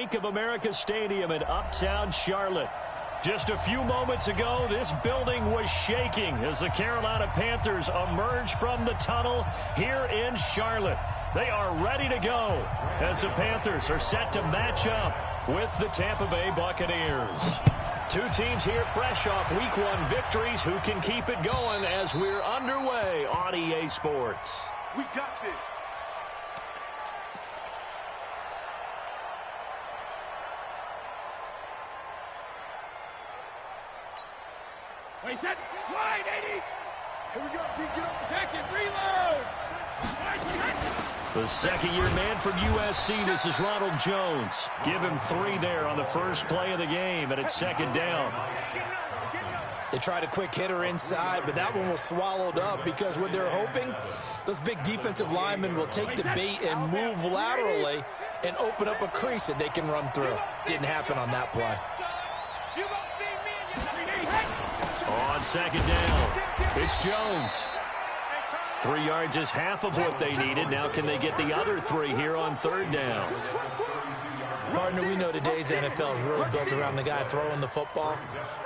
Bank of America Stadium in uptown Charlotte. Just a few moments ago, this building was shaking as the Carolina Panthers emerged from the tunnel here in Charlotte. They are ready to go as the Panthers are set to match up with the Tampa Bay Buccaneers. Two teams here fresh off Week 1 victories who can keep it going as we're underway on EA Sports. We got this. Wait, set, slide, 80. Here we go, T, get up. Second, reload. The second-year man from USC, this is Ronald Jones. Give him 3 there on the first play of the game, and it's second down. They tried a quick hitter inside, but that one was swallowed up because what they're hoping, those big defensive linemen will take the bait and move laterally and open up a crease that they can run through. Didn't happen on that play. On second down, it's Jones. 3 yards is half of what they needed. Now can they get the other 3 here on third down? Partner, we know today's NFL is really built around the guy throwing the football.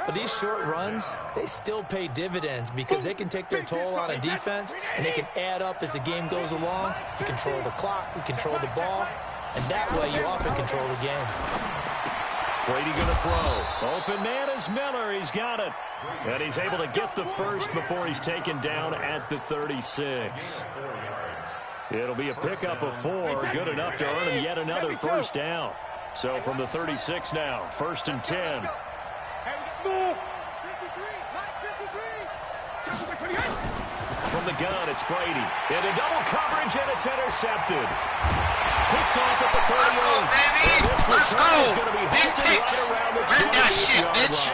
But these short runs, they still pay dividends because they can take their toll on a defense and they can add up as the game goes along. You control the clock, you control the ball, and that way you often control the game. Brady going to throw. Open man is Miller. He's got it. And he's able to get the first before he's taken down at the 36. It'll be a pickup of 4. Good enough to earn him yet another first down. So from the 36 now, 1st and 10. From the gun, it's Brady. Into double coverage, and it's intercepted. Picked off at the 38. Let's go, baby. Big picks. Run that shit, bitch.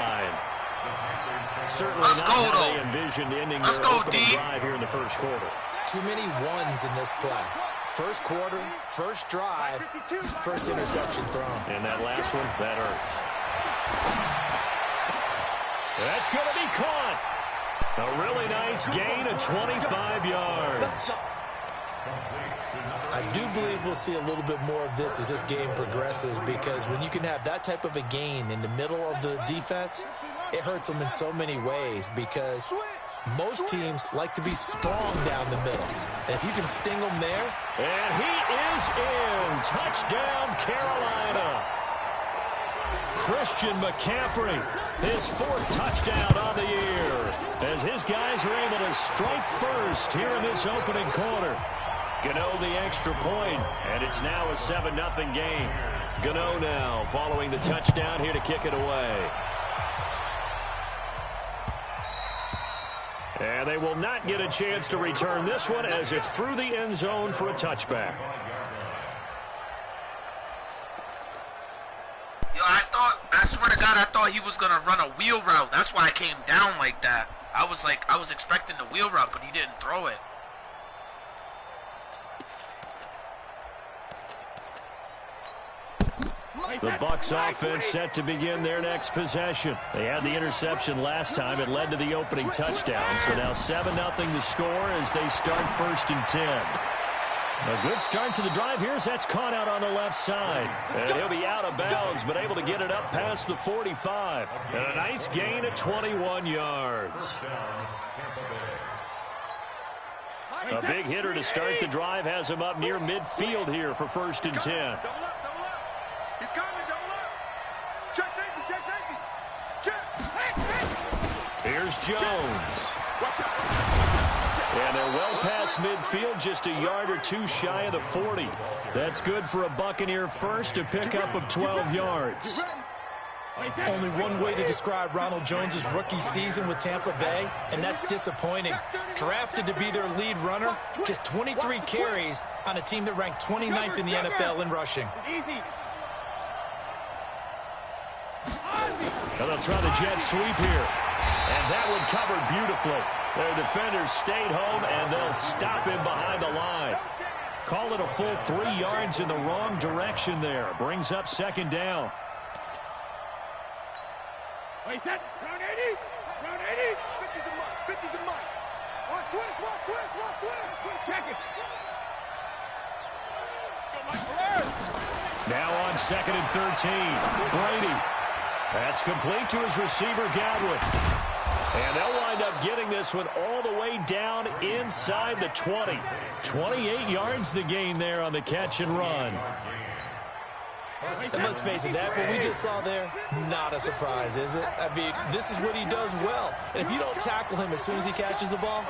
Certainly Let's not go, how though. they envisioned ending Let's their go, opening D. drive here in the first quarter. Too many ones in this play. First quarter, first drive, first interception thrown. And that last one, that hurts. That's going to be caught. A really nice gain of 25 yards. I do believe we'll see a little bit more of this as this game progresses because when you can have that type of a gain in the middle of the defense, it hurts them in so many ways because most teams like to be strong down the middle. And if you can sting them there. And he is in. Touchdown, Carolina. Christian McCaffrey, his 4th touchdown on the year, as his guys are able to strike first here in this opening quarter. Gano the extra point, and it's now a 7-0 game. Gano now following the touchdown here to kick it away. And they will not get a chance to return this one as it's through the end zone for a touchback. Yo, I swear to God, I thought he was going to run a wheel route. That's why I came down like that. I was expecting the wheel route, but he didn't throw it. The Bucs offense set to begin their next possession. They had the interception last time. It led to the opening touchdown. So now 7-0 the score as they start 1st and 10. A good start to the drive here as that's caught out on the left side. And he'll be out of bounds, but able to get it up past the 45. And a nice gain of 21 yards. A big hitter to start the drive has him up near midfield here for 1st and 10. He's coming, double up. Check safety, check. Here's Jones. And they're well past midfield, just a yard or 2 shy of the 40. That's good for a Buccaneer first, a pickup of 12 yards. Only one way to describe Ronald Jones' rookie season with Tampa Bay, and that's disappointing. Drafted to be their lead runner, just 23 carries on a team that ranked 29th in the NFL in rushing. And they'll try the jet sweep here. And that one covered beautifully. Their defenders stayed home, and they'll stop him behind the line. Call it a full 3 yards in the wrong direction there. Brings up 2nd down. Wait, set, round 80, round 80. 50's a month, 50's a month. Watch twist. Check it. Go, Mike, alert. Now on 2nd and 13. Brady. That's complete to his receiver, Godwin. And they'll wind up getting this one all the way down inside the 20. 28 yards the gain there on the catch and run. And let's face it, that what we just saw there, not a surprise, is it? I mean, this is what he does well. And if you don't tackle him as soon as he catches the ball,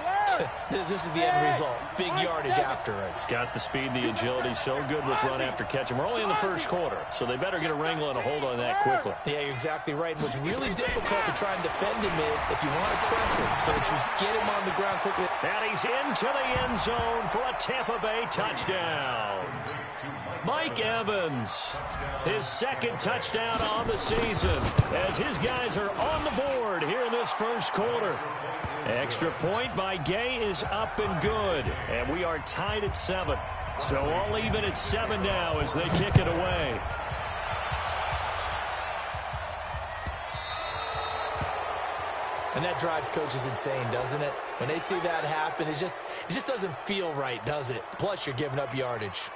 this is the end result. Big yardage afterwards. Got the speed, the agility, so good with run after catch. And we're only in the first quarter, so they better get a wrangle and a hold on that quickly. Yeah, you're exactly right. And what's really difficult to try and defend him is if you want to press him so that you get him on the ground quickly. And he's into the end zone for a Tampa Bay touchdown. Mike Evans, his second touchdown on the season as his guys are on the board here in this first quarter. Extra point by Gay is up and good, and we are tied at 7. So all even at 7 now as they kick it away. And that drives coaches insane, doesn't it? When they see that happen, it just doesn't feel right, does it? Plus, you're giving up yardage.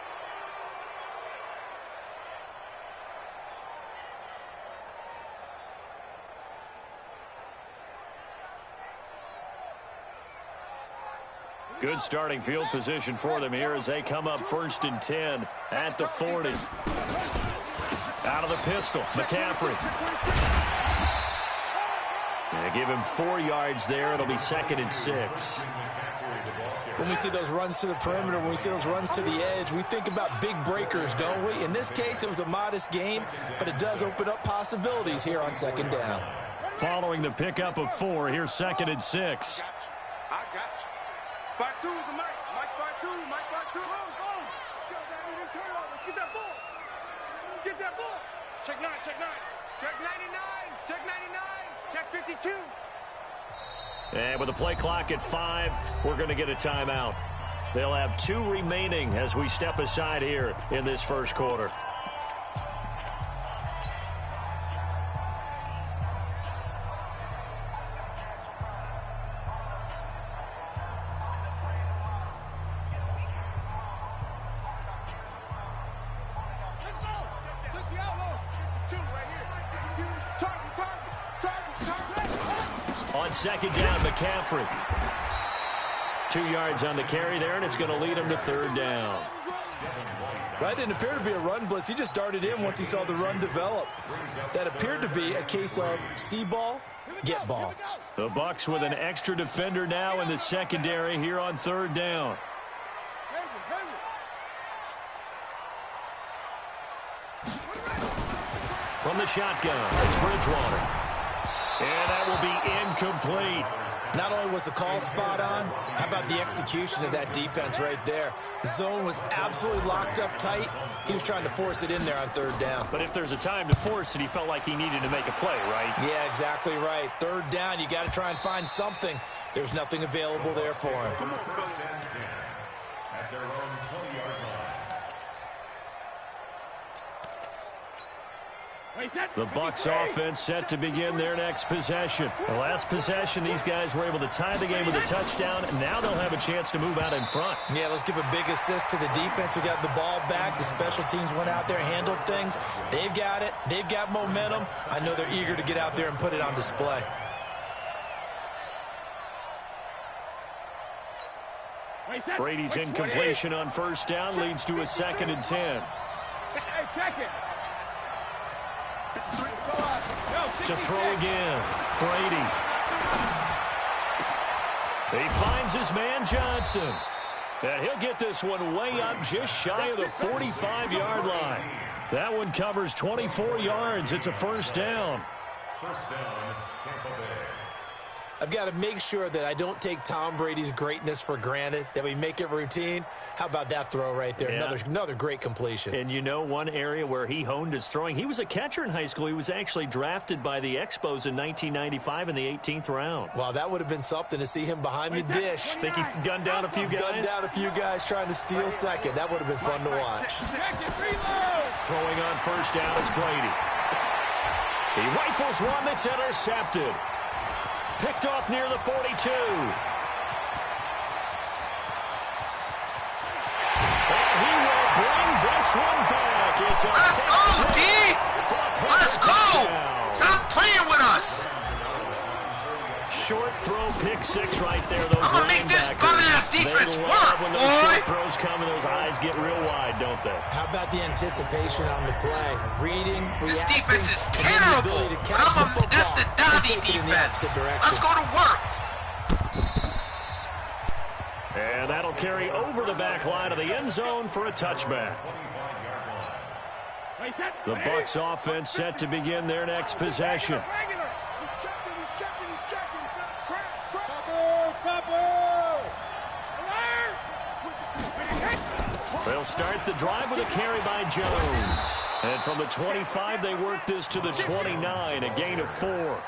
Good starting field position for them here as they come up 1st and 10 at the 40. Out of the pistol, McCaffrey. They give him 4 yards there. It'll be 2nd and 6. When we see those runs to the perimeter, when we see those runs to the edge, we think about big breakers, don't we? In this case, it was a modest gain, but it does open up possibilities here on 2nd down. Following the pickup of 4, here's 2nd and 6. I got you. 5-2 is the Mike. Mike 5-2. Mike 5-2. Go. Get that turn over. Get that ball. Get that ball. Check 9, check 9. Check 99. Check 99. Check 52. And with the play clock at 5, we're going to get a timeout. They'll have 2 remaining as we step aside here in this first quarter. On 2nd down, McCaffrey. 2 yards on the carry there, and it's going to lead him to 3rd down. That didn't appear to be a run blitz. He just darted in once he saw the run develop. That appeared to be a case of see ball, get ball. The Bucs with an extra defender now in the secondary here on 3rd down. From the shotgun, it's Bridgewater. And that will be incomplete. Not only was the call spot on, how about the execution of that defense right there? The zone was absolutely locked up tight. He was trying to force it in there on 3rd down. But if there's a time to force it, he felt like he needed to make a play, right? Yeah, exactly right. 3rd down, you got to try and find something. There's nothing available there for him. At their own 20-yard line. The Bucs offense set to begin their next possession. The last possession, these guys were able to tie the game with a touchdown. Now they'll have a chance to move out in front. Yeah, let's give a big assist to the defense who got the ball back. The special teams went out there, handled things. They've got it. They've got momentum. I know they're eager to get out there and put it on display. Brady's incompletion on 1st down leads to a 2nd and 10. Hey, check it. To throw again, Brady. He finds his man Johnson. And he'll get this one way up just shy of the 45-yard line. That one covers 24 yards. It's a 1st down. 1st down, Tampa Bay. I've got to make sure that I don't take Tom Brady's greatness for granted, that we make it routine. How about that throw right there? Yeah. Another great completion. And you know one area where he honed his throwing, he was a catcher in high school. He was actually drafted by the Expos in 1995 in the 18th round. Wow, that would have been something to see him behind the dish. Think he's gunned down a few guys? Gunned down a few guys trying to steal second. That would have been fun to watch. Throwing on 1st down is Brady. He rifles one that's intercepted. Picked off near the 42. And he will bring this one back It's a Let's go, D! Let's go! touchdown. Stop playing with us! Short throw, pick six right there. Those I'm gonna make this linebackers, bum-ass defense they work, love when those boy. short throws come and those eyes get real wide, don't they? How about the anticipation on the play? Reading, This reacting, defense is and then the terrible. ability to But catch the football this is the and DAVI take it in the defense. opposite direction. Let's go to work. And that'll carry over the back line of the end zone for a touchback. The Bucs offense set to begin their next possession. They'll start the drive with a carry by Jones. And from the 25, they work this to the 29, a gain of 4.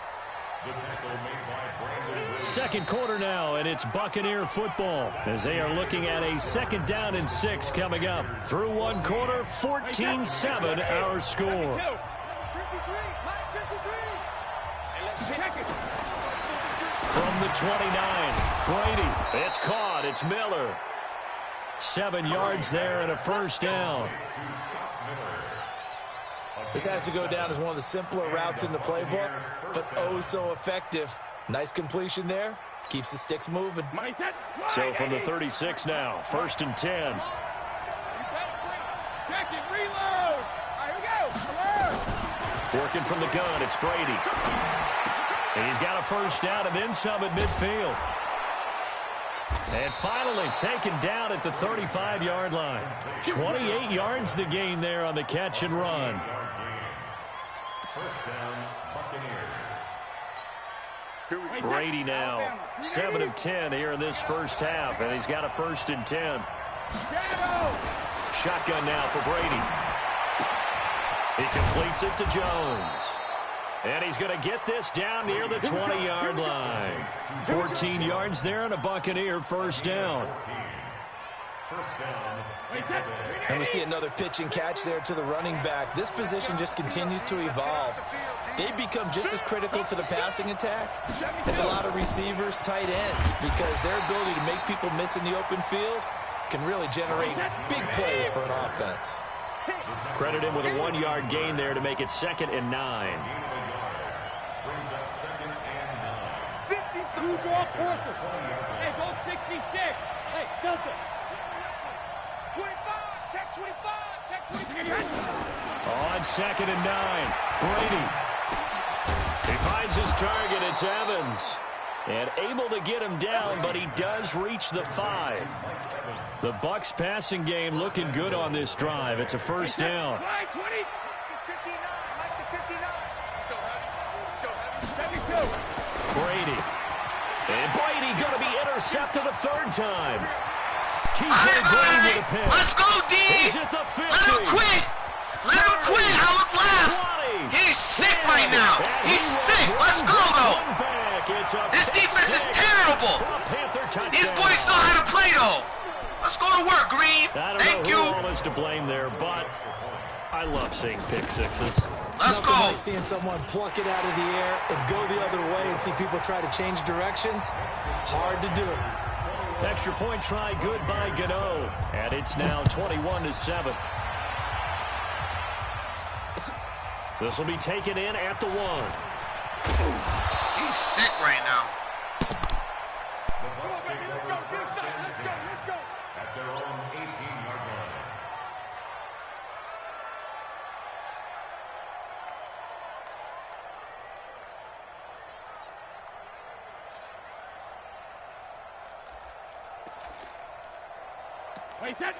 Second quarter now, and it's Buccaneer football as they are looking at a 2nd down and 6 coming up. Through one quarter, 14-7 our score. From the 29, Brady. It's caught. It's Miller. 7 yards there and a first down. This has to go down as one of the simpler routes in the playbook, but oh so effective. Nice completion there. Keeps the sticks moving. So from the 36 now, 1st and 10. Working from the gun, it's Brady. And he's got a first down and then some at midfield. And finally taken down at the 35-yard line. 28 yards the gain there on the catch and run. Brady now 7 of 10 here in this first half, and he's got a 1st and 10. Shotgun now for Brady. He completes it to Jones. And he's going to get this down near the 20-yard line. 14 yards there and a Buccaneer first down. And we see another pitch and catch there to the running back. This position just continues to evolve. They become just as critical to the passing attack as a lot of receivers, tight ends, because their ability to make people miss in the open field can really generate big plays for an offense. Credit him with a 1-yard gain there to make it 2nd and 9. Who draw closer? Hey, go 66. Hey, Delta. 25. Check 25. Check 25. On 2nd and 9. Brady. He finds his target. It's Evans. And able to get him down, but he does reach the 5. The Bucs passing game looking good on this drive. It's a first down. Brady. And Brady going to be intercepted a 3rd time. TJ Brady with a pick. Let's go, D! He's at the 50. Let him quit! Let him quit! I would laugh! 20, He's sick right now! He's sick! Let's go, though! This defense is terrible! These boys know how to play, though! Let's go to work, Green! Thank you! I don't know who all is to blame there, but I love seeing pick sixes. Let's go! Like seeing someone pluck it out of the air and go the other way and see people try to change directions. Hard to do. Extra point try good by Gano. And it's now 21-7. This will be taken in at the 1. He's sick right now. At their own 18-yard line.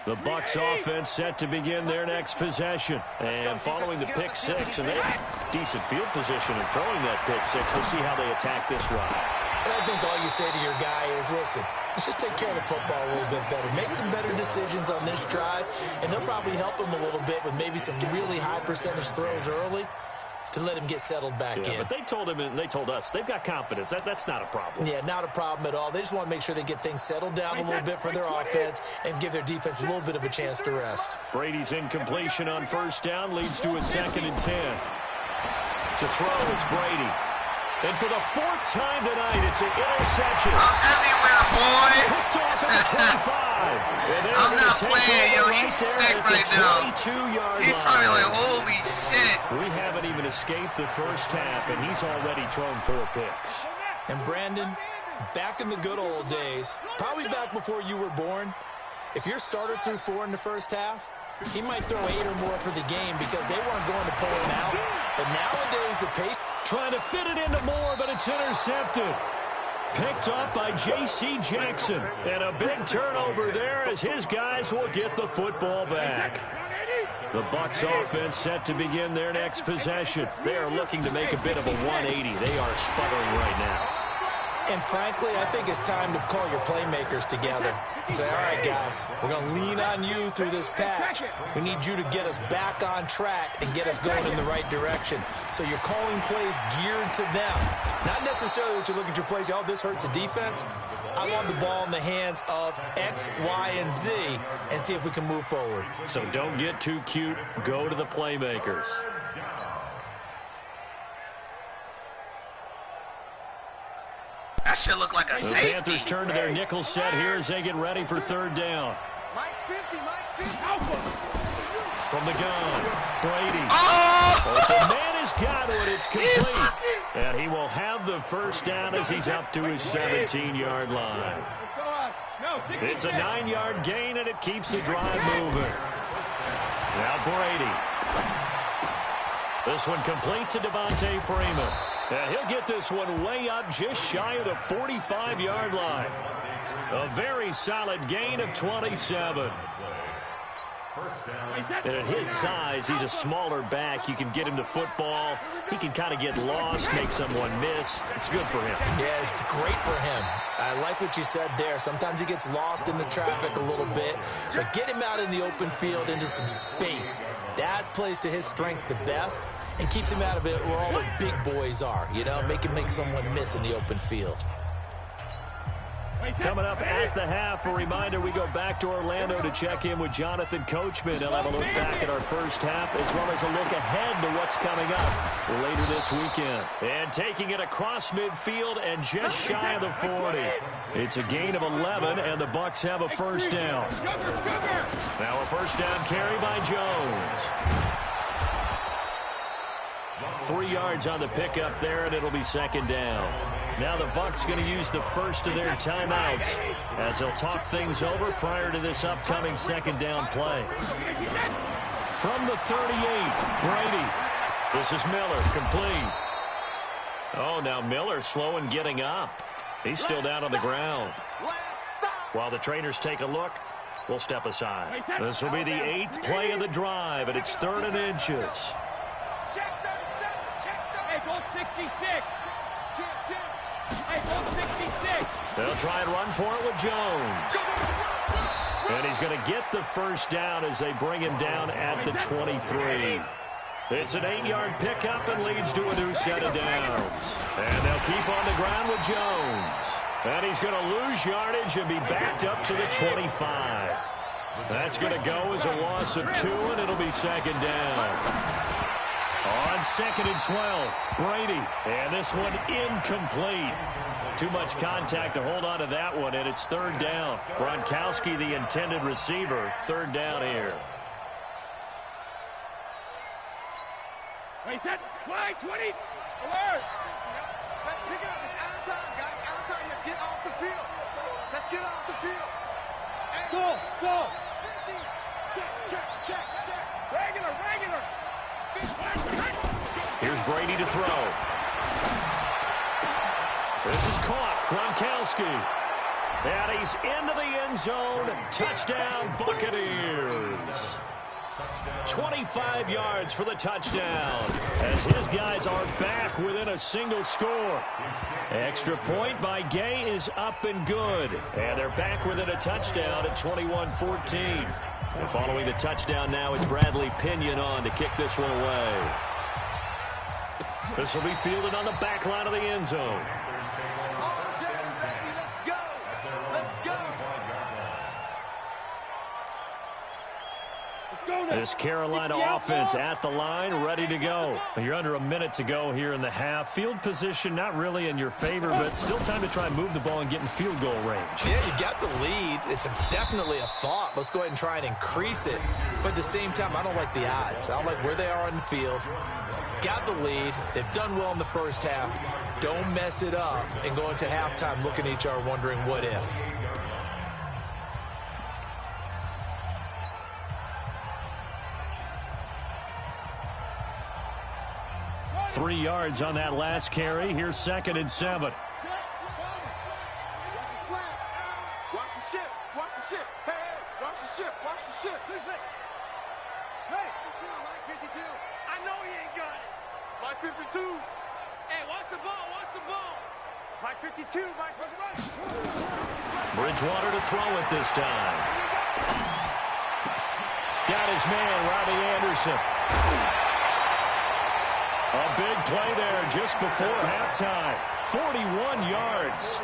The Bucs offense set to begin their next possession. And following the pick 6, and they have decent field position in throwing that pick 6. We'll see how they attack this drive. And I think all you say to your guy is, listen, let's just take care of the football a little bit better. Make some better decisions on this drive, and they'll probably help him a little bit with maybe some really high percentage throws early to let him get settled back in. But they told him and they told us they've got confidence. That's not a problem. Yeah, not a problem at all. They just want to make sure they get things settled down a little bit for their offense and give their defense a little bit of a chance to rest. Brady's incompletion on first down leads to a 2nd and 10. To throw, it's Brady. And for the fourth time tonight, it's an interception. I'm everywhere, boy. Picked off at the 25. I'm not playing, yo. He's sick right now. He's probably like, holy shit. We haven't even escaped the first half, and he's already thrown 4 picks. And Brandon, back in the good old days, probably back before you were born, if your starter threw 4 in the first half, he might throw 8 or more for the game because they weren't going to pull him out. But nowadays, the pace... Trying to fit it into Moore, but it's intercepted. Picked up by J.C. Jackson. And a big turnover there as his guys will get the football back. The Bucs offense set to begin their next possession. They are looking to make a bit of a 180. They are sputtering right now. And frankly, I think it's time to call your playmakers together and say, all right, guys, we're going to lean on you through this patch. We need you to get us back on track and get us going in the right direction. So you're calling plays geared to them. Not necessarily that you look at your plays, oh, this hurts the defense. I want the ball in the hands of X, Y, and Z and see if we can move forward. So don't get too cute. Go to the playmakers. That shit look like a safety. The Panthers turn to their nickel set here as they get ready for third down. Mike's 50, Mike's 50. From the gun, Brady. Oh! The man has got it. It's complete. And he will have the first down as he's up to his 17-yard line. It's a 9-yard gain, and it keeps the drive moving. Now Brady. This one complete to Devontae Freeman. And he'll get this one way up just shy of the 45-yard line. A very solid gain of 27. And at his size, he's a smaller back. You can get him to football. He can kind of get lost, make someone miss. It's good for him. Yeah, it's great for him. I like what you said there. Sometimes he gets lost in the traffic a little bit. But get him out in the open field into some space. That plays to his strengths the best and keeps him out of it where all the big boys are. You know, make someone miss in the open field. Coming up at the half, a reminder, we go back to Orlando to check in with Jonathan Coachman. He'll have a look back at our first half as well as a look ahead to what's coming up later this weekend. And taking it across midfield and just shy of the 40. It's a gain of 11, and the Bucs have a first down. Now a first down carry by Jones. 3 yards on the pickup there, and it'll be second down. Now the Bucs going to use the first of their timeouts as they'll talk things over prior to this upcoming second down play. From the 38, Brady. This is Miller, complete. Oh, now Miller slow in getting up. He's still down on the ground. While the trainers take a look, we'll step aside. This will be the 8th play of the drive, and it's 3rd and inches. Hey, goal 66. Hey, goal 66. They'll try and run for it with Jones. And he's going to get the first down as they bring him down at the 23. It's an 8-yard pickup and leads to a new set of downs. And they'll keep on the ground with Jones. And he's going to lose yardage and be backed up to the 25. That's going to go as a loss of 2, and it'll be second down. On 2nd and 12, Brady. And this one incomplete. Too much contact to hold on to that one, and it's 3rd down. Gronkowski, the intended receiver, 3rd down here. Wait, set. Fly, 20. Alert. Let's pick it up. It's out of time, guys. Out of time. Let's get off the field. Let's get off the field. Go. 50. Check. Regular. Here's Brady to throw. This is caught. Gronkowski. And he's into the end zone. Touchdown, Buccaneers. 25 yards for the touchdown as his guys are back within a single score. Extra point by Gay is up and good. And they're back within a touchdown at 21-14. And following the touchdown now, it's Bradley Pinion on to kick this one away. This will be fielded on the back line of the end zone. Let's go This Carolina offense at the line, ready to go. You're under a minute to go here in the half. Field position not really in your favor, but still time to try and move the ball and get in field goal range. Yeah, you got the lead. It's definitely a thought. Let's go ahead and try and increase it. But at the same time, I don't like the odds. I don't like where they are on the field. Got the lead. They've done well in the first half. Don't mess it up and go into halftime looking at each other wondering what if. Three yards on that last carry. Here's 2nd and 7. Watch the slap. Watch the ship. Watch the ship. Hey, hey, watch the ship. Watch the ship. Hey, 52, Mike 52. I know he ain't got it. Mike 52. Hey, watch the ball. Watch the ball. Mike 52. Mike 52. Bridgewater to throw it this time. Got his man, Robbie Anderson. A big play there just before halftime. 41 yards.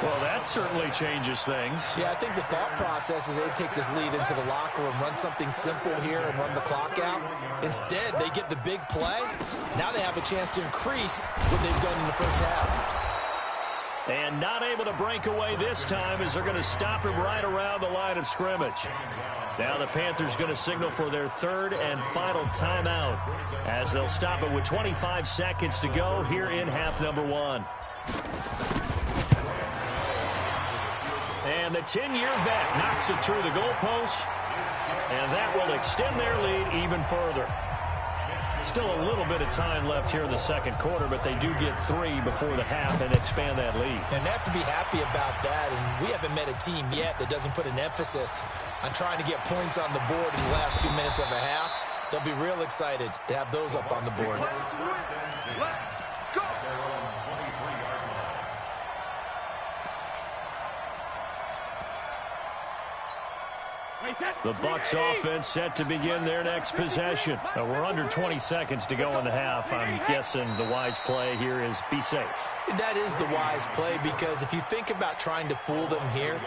Well, that certainly changes things. Yeah, I think the thought process is they take this lead into the locker room, run something simple here and run the clock out. Instead, they get the big play. Now they have a chance to increase what they've done in the first half. And not able to break away this time as they're going to stop him right around the line of scrimmage. Now the Panthers going to signal for their 3rd and final timeout as they'll stop it with 25 seconds to go here in half number 1. And the 10-year vet knocks it through the goalpost, and that will extend their lead even further. Still a little bit of time left here in the second quarter, but they do get 3 before the half and expand that lead. And they have to be happy about that, and we haven't met a team yet that doesn't put an emphasis on trying to get points on the board in the last 2 minutes of a half. They'll be real excited to have those up on the board. Let's go. The Bucs offense set to begin their next possession. We're under 20 seconds to go in the half. I'm guessing the wise play here is be safe. That is the wise play, because if you think about trying to fool them here,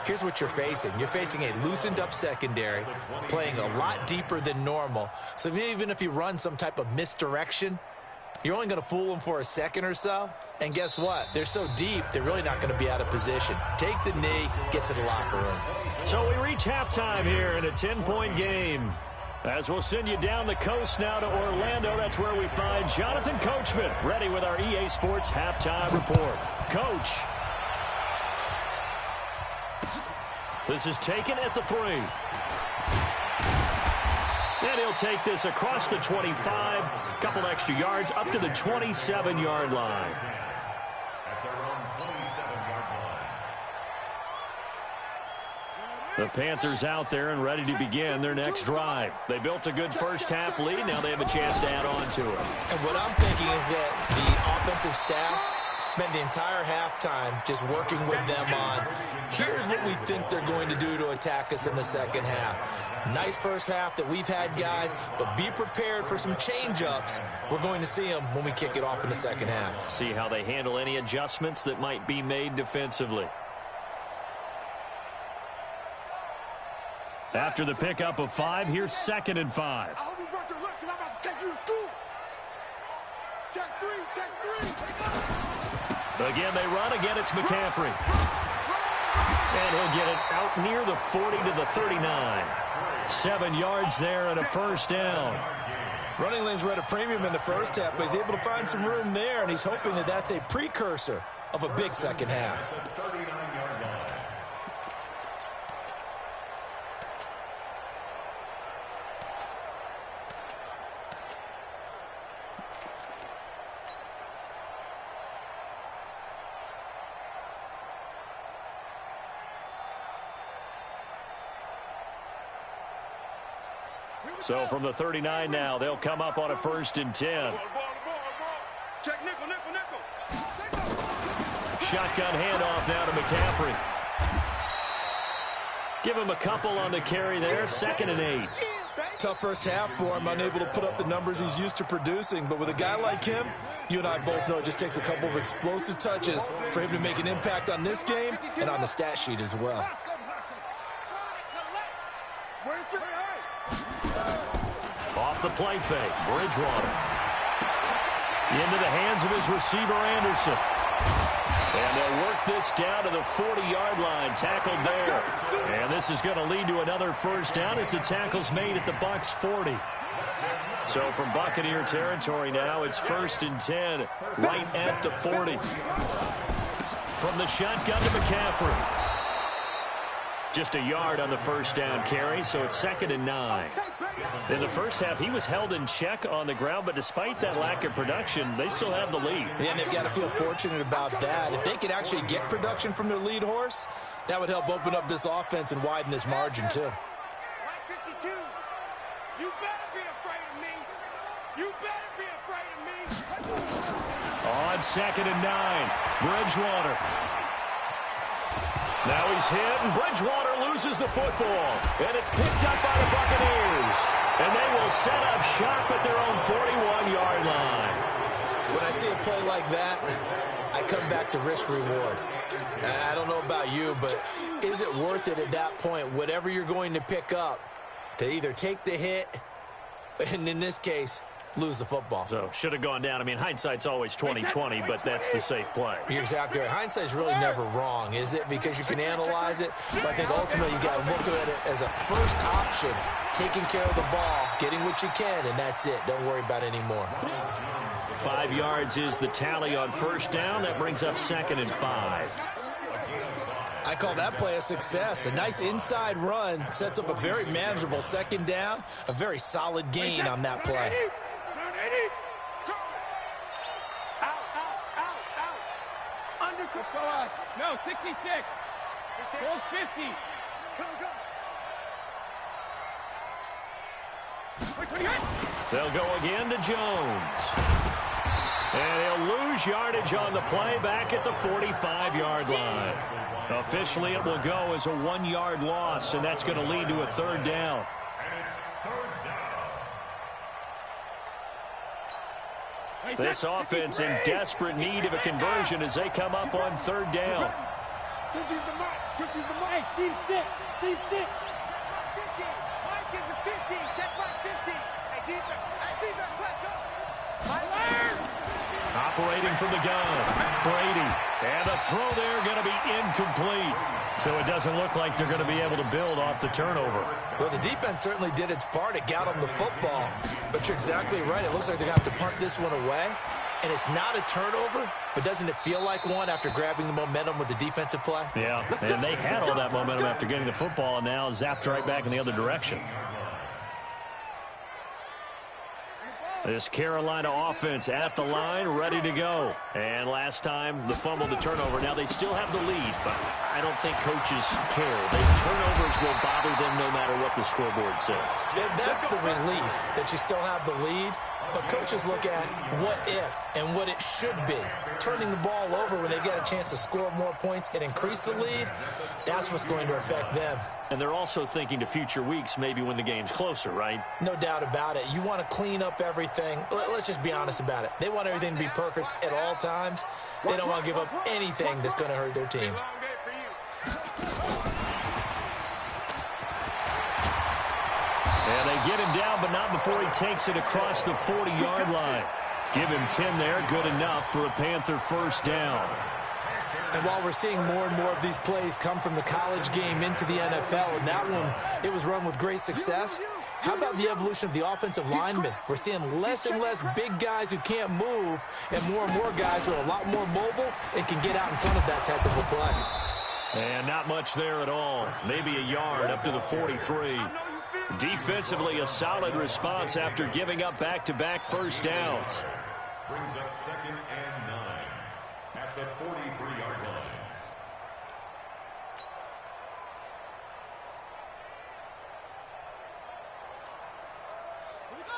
here's what you're facing. You're facing a loosened up secondary, playing a lot deeper than normal. So even if you run some type of misdirection, you're only going to fool them for a second or so. And guess what? They're so deep, they're really not going to be out of position. Take the knee, get to the locker room. So we reach halftime here in a 10-point game. As we'll send you down the coast now to Orlando, that's where we find Jonathan Coachman, ready with our EA Sports halftime report. Coach. This is taken at the 3. And he'll take this across the 25, a couple extra yards, up to the 27-yard line. The Panthers out there and ready to begin their next drive. They built a good first-half lead. Now they have a chance to add on to it. And what I'm thinking is that the offensive staff spent the entire halftime just working with them on, here's what we think they're going to do to attack us in the second half. Nice first half that we've had, guys, but be prepared for some change-ups. We're going to see them when we kick it off in the second half. See how they handle any adjustments that might be made defensively. After the pickup of 5, here's 2nd and 5. I hope you brought your lunch because I'm about to take you to school. Check 3, check 3. Again, they run. Again, it's McCaffrey. And he'll get it out near the 40 to the 39. 7 yards there and a first down. Running lanes were at a premium in the first half, but he's able to find some room there, and he's hoping that that's a precursor of a big second half. So from the 39 now, they'll come up on a 1st and 10. Check nickel, nickel, nickel. Shotgun handoff now to McCaffrey. Give him a couple on the carry there. 2nd and 8. Tough first half for him, unable to put up the numbers he's used to producing. But with a guy like him, you and I both know it just takes a couple of explosive touches for him to make an impact on this game and on the stat sheet as well. Where's your off the play fake. Bridgewater. Into the hands of his receiver, Anderson. And they'll work this down to the 40-yard line. Tackled there. And this is going to lead to another first down as the tackle's made at the Bucs 40. So from Buccaneer territory now, it's 1st and 10, right at the 40. From the shotgun to McCaffrey. Just a yard on the first down carry, so it's 2nd and 9. In the first half, he was held in check on the ground, but despite that lack of production, they still have the lead. Yeah, and they've got to feel fortunate about that. If they could actually get production from their lead horse, that would help open up this offense and widen this margin, too. 52. You better be afraid of me. You better be afraid of me. On 2nd and 9, Bridgewater. Now he's hit, and Bridgewater loses the football. And it's picked up by the Buccaneers. And they will set up shop at their own 41-yard line. When I see a play like that, I come back to risk-reward. I don't know about you, but is it worth it at that point, whatever you're going to pick up, to either take the hit, and in this case, lose the football? So, should have gone down. I mean, hindsight's always 20/20, but that's the safe play. You're exactly right. Hindsight's really never wrong, is it? Because you can analyze it, but I think ultimately you got to look at it as a first option, taking care of the ball, getting what you can, and that's it. Don't worry about it anymore. 5 yards is the tally on first down. That brings up 2nd and 5. I call that play a success. A nice inside run sets up a very manageable 2nd down, a very solid gain on that play. No, 66. Goal 50. They'll go again to Jones. And he'll lose yardage on the play back at the 45-yard line. Officially, it will go as a 1-yard loss, and that's going to lead to a 3rd down. This offense in desperate need of a conversion as they come up on 3rd down. Hey, Steve 6. Steve 6. Mike is a 15. Check Mike 15. Hey, defense, let's go. Operating from the gun, Brady. And the throw there going to be incomplete. So it doesn't look like they're going to be able to build off the turnover. Well, the defense certainly did its part. It got them the football. But you're exactly right. It looks like they're going to have to punt this one away. And it's not a turnover, but doesn't it feel like one after grabbing the momentum with the defensive play? Yeah, and they had all that momentum after getting the football, and now zapped right back in the other direction. This Carolina offense at the line, ready to go. And last time, the fumble, the turnover. Now, they still have the lead, but I don't think coaches care. The turnovers will bother them no matter what the scoreboard says. That's the relief, that you still have the lead. But coaches look at what if and what it should be. Turning the ball over when they get a chance to score more points and increase the lead, that's what's going to affect them. And they're also thinking to future weeks, maybe when the game's closer, right? No doubt about it. You want to clean up everything. Let's just be honest about it. They want everything to be perfect at all times. They don't want to give up anything that's going to hurt their team. And they get him down, but not before he takes it across the 40-yard line. Give him 10 there, good enough for a Panther first down. And while we're seeing more and more of these plays come from the college game into the NFL, and that one, it was run with great success, how about the evolution of the offensive linemen? We're seeing less and less big guys who can't move and more guys who are a lot more mobile and can get out in front of that type of a play. And not much there at all. Maybe a yard up to the 43. Defensively, a solid response after giving up back-to-back first downs. Brings up 2nd and 9 at the 43-yard line.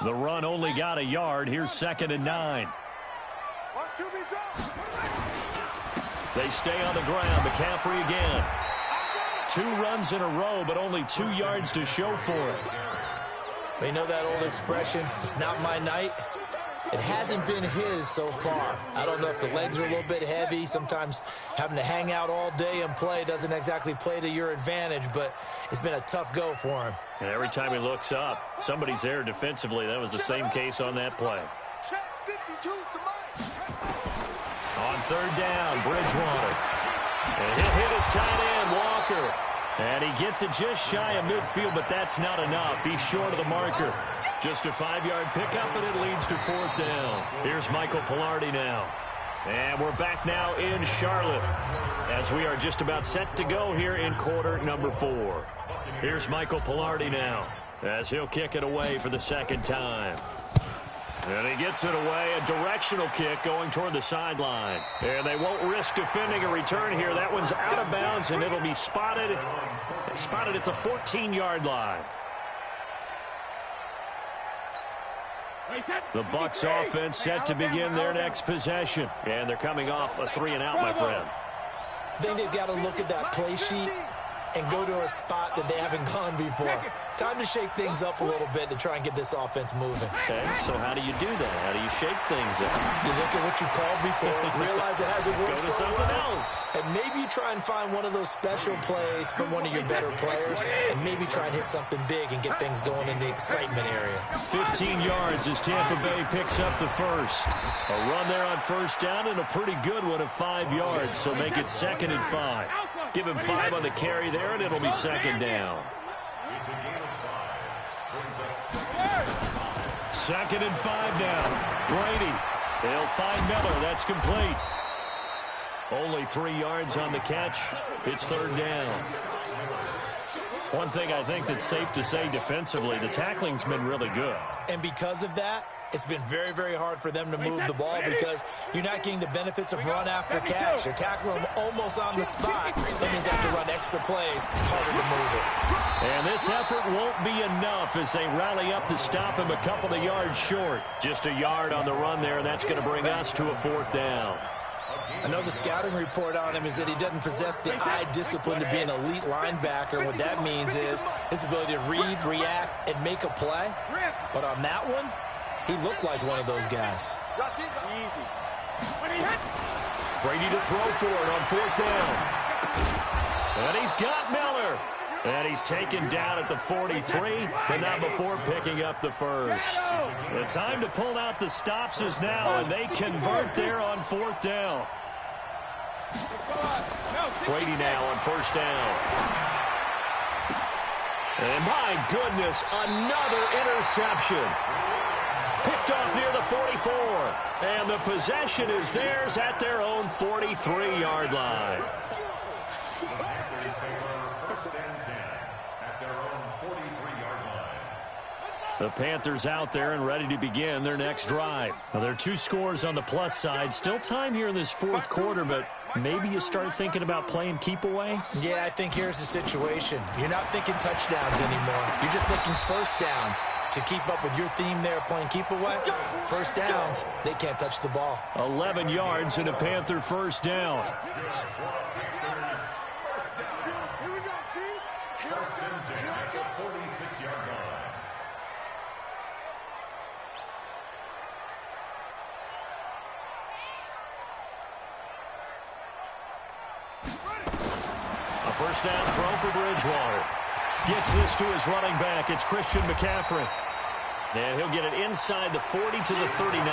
The run only got a yard. Here's 2nd and 9. They stay on the ground. McCaffrey again. 2 runs in a row, but only 2 yards to show for it. You know that old expression, it's not my night? It hasn't been his so far. I don't know if the legs are a little bit heavy. Sometimes having to hang out all day and play doesn't exactly play to your advantage, but it's been a tough go for him. And every time he looks up, somebody's there defensively. That was the same case on that play. On third down, Bridgewater. And he'll hit his tight end, Walker. And he gets it just shy of midfield, but that's not enough. He's short of the marker. Just a 5-yard pickup, and it leads to fourth down. Here's Michael Pilardi now. And we're back now in Charlotte as we are just about set to go here in quarter number 4. Here's Michael Pilardi now as he'll kick it away for the second time. And he gets it away, a directional kick going toward the sideline. And they won't risk defending a return here. That one's out of bounds, and it'll be spotted at the 14-yard line. The Bucs offense set to begin their next possession. And they're coming off a 3-and-out, my friend. I think they've got to look at that play sheet and go to a spot that they haven't gone before. Time to shake things up a little bit to try and get this offense moving. Okay, so how do you do that? How do you shake things up? You look at what you called before, realize it hasn't worked Go to something else. And maybe you try and find one of those special plays from one of your better players, and maybe try and hit something big and get things going in the excitement area. 15 yards as Tampa Bay picks up the first. A run there on first down and a pretty good one of 5 yards, so make it 2nd and 5. Give him 5 on the carry there, and it'll be 2nd down. 2nd and 5 now. Brady. They'll find Miller. That's complete. Only 3 yards on the catch. It's 3rd down. One thing I think that's safe to say defensively, the tackling's been really good. And because of that, it's been very, very hard for them to move the ball because you're not getting the benefits of run after catch. You're tackling them almost on the spot. That means they have to run extra plays, harder to move it. And this effort won't be enough as they rally up to stop him a couple of yards short. Just a yard on the run there, and that's going to bring us to a 4th down. I know the scouting report on him is that he doesn't possess the eye discipline to be an elite linebacker. What that means is his ability to read, react, and make a play. But on that one, he looked like one of those guys. Brady to throw for it on 4th down. And he's got Miller. And he's taken down at the 43, but not before picking up the first. The time to pull out the stops is now, and they convert there on 4th down. Brady now on 1st down. And my goodness, another interception. Picked off near the 44. And the possession is theirs at their own 43-yard line. The Panthers out there and ready to begin their next drive. Now, there are 2 scores on the plus side. Still time here in this 4th quarter, but maybe you start thinking about playing keep away? Yeah, I think here's the situation. You're not thinking touchdowns anymore. You're just thinking first downs. To keep up with your theme there, playing keep away, first downs, they can't touch the ball. 11 yards and a Panther first down. First down throw for Bridgewater. Gets this to his running back. It's Christian McCaffrey. And he'll get it inside the 40 to the 39.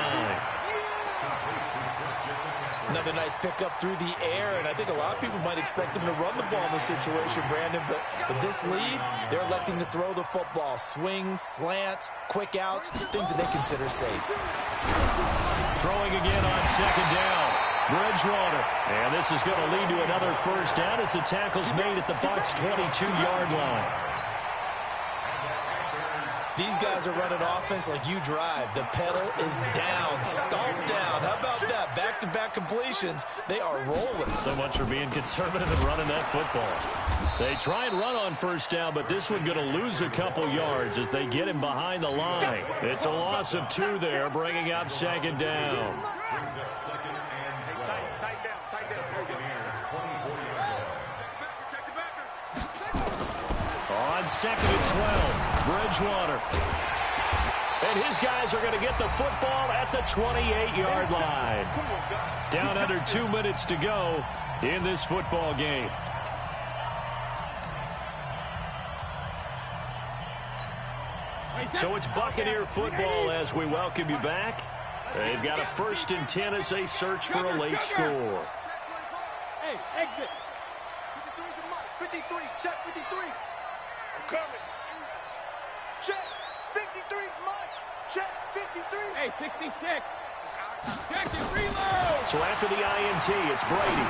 Another nice pickup through the air, and I think a lot of people might expect him to run the ball in this situation, Brandon, but with this lead, they're electing to throw the football. Swings, slants, quick outs, things that they consider safe. Throwing again on 2nd down. Bridgewater. And this is going to lead to another first down as the tackle's made at the Bucs' 22-yard line. These guys are running offense like you drive. The pedal is down, stomped down. How about that? Back-to-back completions. They are rolling. So much for being conservative and running that football. They try and run on first down, but this one going to lose a couple yards as they get him behind the line. It's a loss of 2 there, bringing up 2nd down. On 2nd and 12, Bridgewater. And his guys are going to get the football at the 28-yard line. Down under 2 minutes to go in this football game. So it's Buccaneer football as we welcome you back. They've got a 1st and 10 as they search for a late score. Hey, exit. 53, check 53. I'm coming. Check 53, Mike. Check 53. Hey, 66. Check it, reload. So after the INT, it's Brady.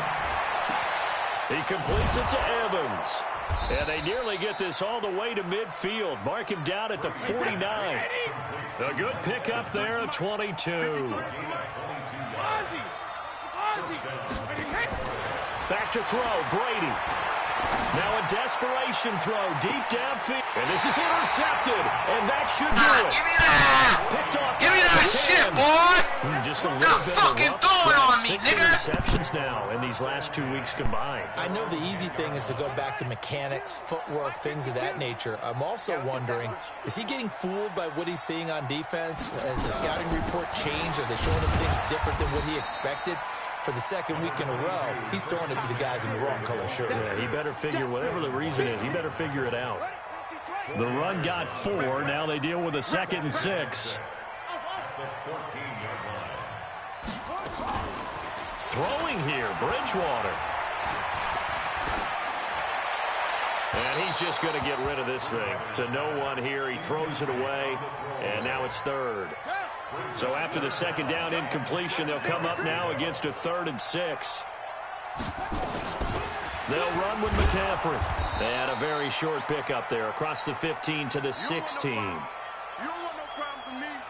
He completes it to Evans. And they nearly get this all the way to midfield. Mark him down at the 49. A good pickup there at 22. Back to throw, Brady. Now a desperation throw deep downfield. And this is intercepted. And that should do it. Give me that. Picked off. Give me that shit, boy. Just a little Not bit fucking of throw it on me, 6 nigga. interceptions now in these last 2 weeks combined. I know the easy thing is to go back to mechanics, footwork, things of that nature. I'm also wondering, is he getting fooled by what he's seeing on defense? Has the scouting report changed? Are they showing him things different than what he expected? For the 2nd week in a row, he's throwing it to the guys in the wrong color shirt. Yeah, he better figure, whatever the reason is, he better figure it out. The run got 4. Now they deal with a 2nd and 6. Throwing here, Bridgewater. And he's just going to get rid of this thing. To no one here, he throws it away, and now it's 3rd. So after the 2nd down incompletion, they'll come up now against a 3rd and 6. They'll run with McCaffrey. They had a very short pickup there across the 15 to the 16.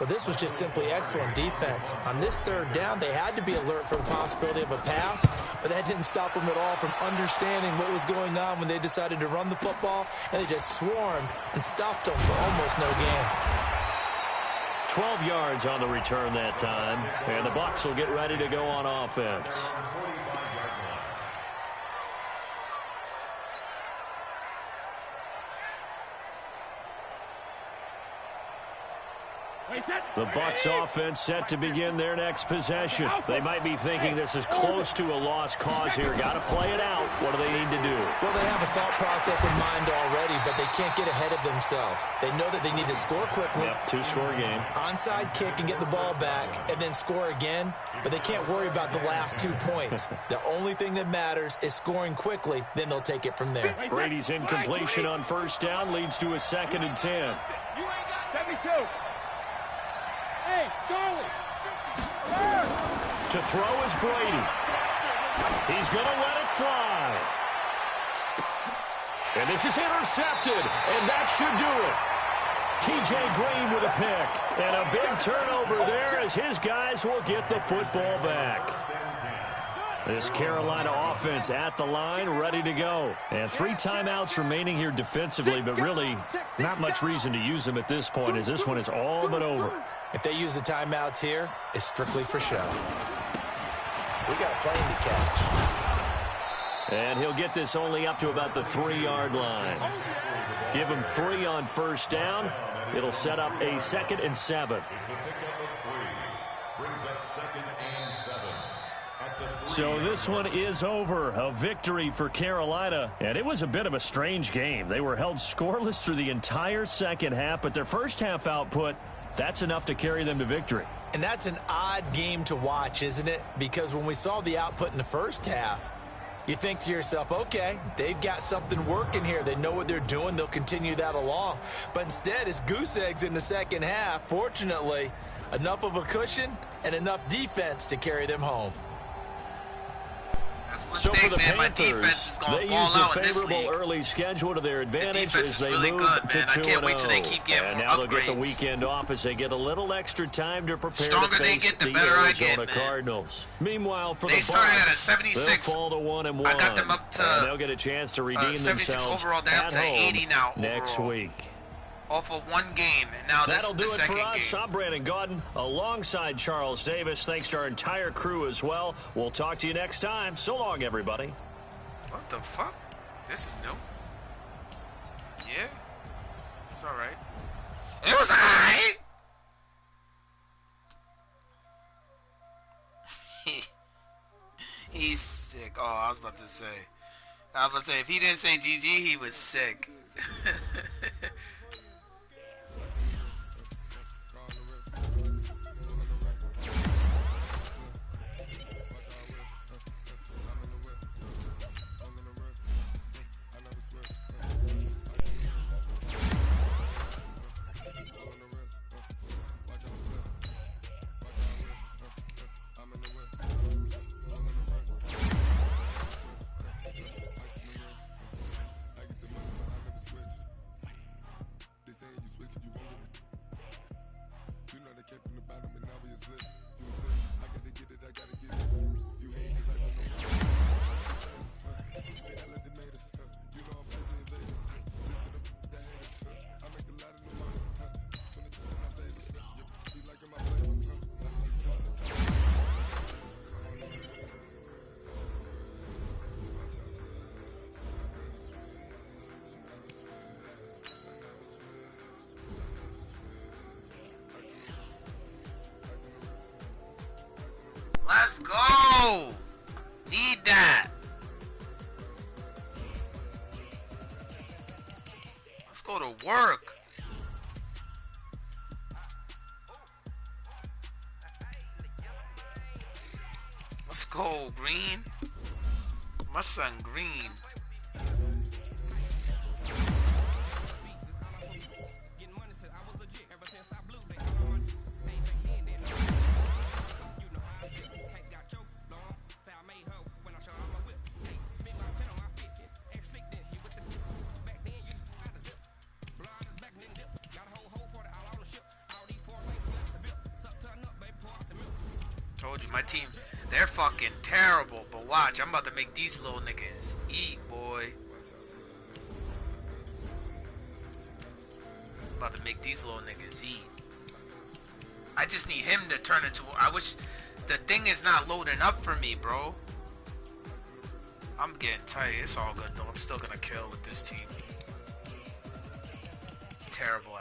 Well, this was just simply excellent defense. On this 3rd down, they had to be alert for the possibility of a pass, but that didn't stop them at all from understanding what was going on when they decided to run the football, and they just swarmed and stuffed them for almost no gain. 12 yards on the return that time, and the Bucs will get ready to go on offense. The Bucs offense set to begin their next possession. They might be thinking this is close to a lost cause here. Got to play it out. What do they need to do? Well, they have a thought process in mind already, but they can't get ahead of themselves. They know that they need to score quickly. Yep, 2-score game. Onside kick and get the ball back and then score again, but they can't worry about the last 2 points. The only thing that matters is scoring quickly, then they'll take it from there. Brady's incompletion on 1st down leads to a 2nd and 10. You ain't got 72. Hey, Charlie. To throw is Brady. He's going to let it fly. And this is intercepted, and that should do it. T.J. Green with a pick. And a big turnover there as his guys will get the football back. This Carolina offense at the line, ready to go. And 3 timeouts remaining here defensively, but really not much reason to use them at this point as this one is all but over. If they use the timeouts here, it's strictly for show. We got a plane to catch. And he'll get this only up to about the 3-yard line. Give him 3 on 1st down. It'll set up a 2nd and 7. It's a pickup of 3. Brings up 2nd and 7. So this one is over. A victory for Carolina. And it was a bit of a strange game. They were held scoreless through the entire 2nd half, but their 1st half output, that's enough to carry them to victory. And that's an odd game to watch, isn't it? Because when we saw the output in the 1st half, you think to yourself, okay, they've got something working here. They know what they're doing. They'll continue that along. But instead, it's goose eggs in the 2nd half. Fortunately, enough of a cushion and enough defense to carry them home. So for the man, Panthers, they use the favorable early schedule to their advantage as they move to 2-0. And now they'll get the weekend off as they get a little extra time to prepare to face the Arizona Cardinals. Meanwhile, for the Bucs, started at a 76. They'll fall to 1-1. I got them up to and they'll get a chance to redeem 76 themselves overall, down at to home 80 now next week. Off of 1 game, and now this That'll is do the it 2nd for us. game. I'm Brandon Gaudin alongside Charles Davis. Thanks to our entire crew as well. We'll talk to you next time. So long, everybody. What the fuck? This is new. Yeah. It's alright. It was alright. He's sick. Oh, I was about to say. If he didn't say GG, he was sick. Let's go! Need that. Let's go to work. Let's go, Green. My son, Green. Told you, my team, they're fucking terrible. But watch, I'm about to make these little niggas eat, boy. I'm about to make these little niggas eat. I just need him to turn into... I wish... The thing is not loading up for me, bro. I'm getting tight. It's all good, though. I'm still gonna kill with this team. Terrible